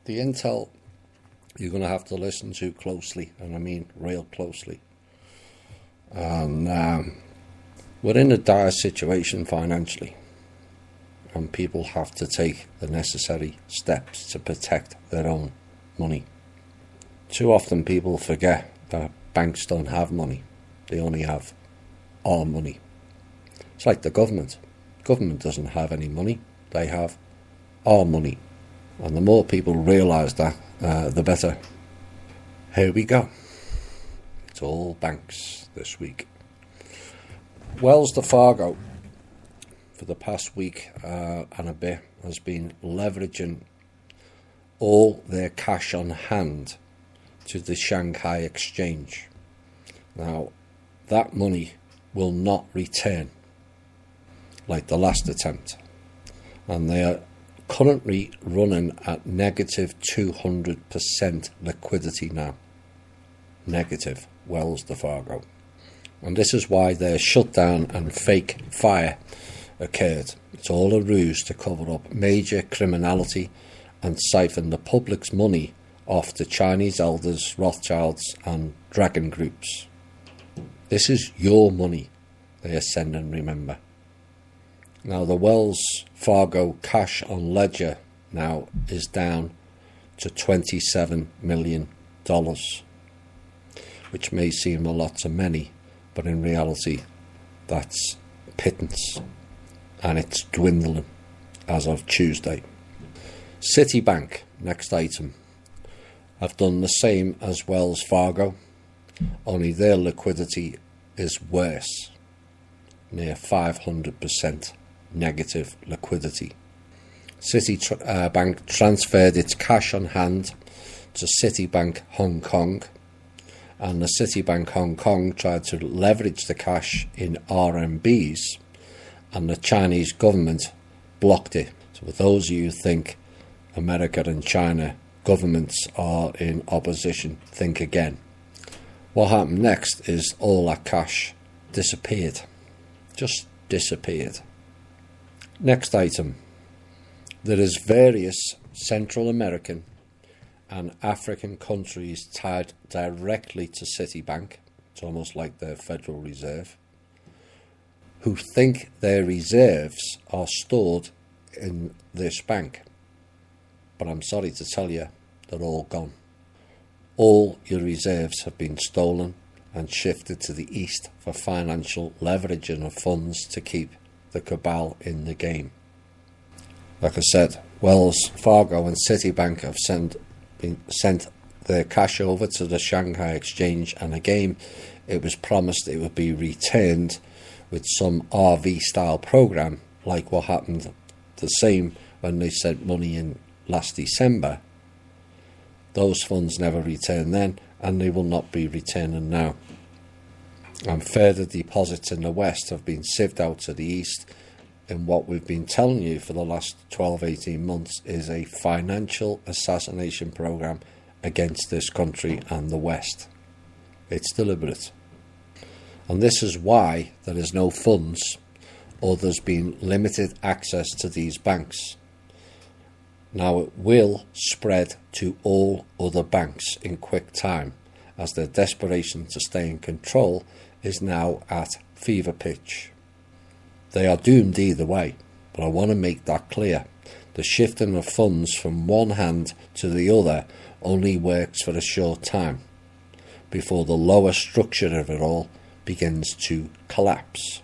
The intel you're going to have to listen to closely, and I mean real closely. And we're in a dire situation financially, and people have to take the necessary steps to protect their own money. Too often people forget that banks don't have money. They only have our money. It's like the government. Government doesn't have any money. They have our money. And the more people realise that, the better. Here we go. It's all banks this week. Wells Fargo, for the past week and a bit, has been leveraging all their cash on hand to the Shanghai Exchange. Now, that money will not return like the last attempt, and they are currently running at negative 200% liquidity now. Negative, Wells Fargo. And this is why their shutdown and fake fire occurred. It's all a ruse to cover up major criminality and siphon the public's money off the Chinese elders, Rothschilds and Dragon groups. This is your money they are sending, remember. Now the Wells Fargo cash on ledger now is down to $27 million, which may seem a lot to many, but in reality that's pittance, and it's dwindling as of Tuesday. Citibank, next item, have done the same as Wells Fargo, only their liquidity is worse, near 500% negative liquidity. Citibank transferred its cash on hand to Citibank Hong Kong, and the Citibank Hong Kong tried to leverage the cash in RMBs, and the Chinese government blocked it. So for those of you who think America and China governments are in opposition, think again. What happened next is all that cash disappeared. Just disappeared. Next item. There is various Central American and African countries tied directly to Citibank, it's almost like their Federal Reserve, who think their reserves are stored in this bank. But I'm sorry to tell you, they're all gone. All your reserves have been stolen and shifted to the east for financial leveraging of funds to keep the cabal in the game. Like I said, Wells Fargo and Citibank have sent their cash over to the Shanghai Exchange, and again it was promised it would be returned with some RV style program, like what happened the same when they sent money in last December. Those funds never returned then, and they will not be returning now. And further deposits in the West have been sieved out to the East in what we've been telling you for the last 12-18 months is a financial assassination program against this country and the West. It's deliberate. And this is why there is no funds, or there's been limited access to these banks. Now it will spread to all other banks in quick time, as their desperation to stay in control is now at fever pitch. They are doomed either way, but I want to make that clear. The shifting of funds from one hand to the other only works for a short time, before the lower structure of it all begins to collapse.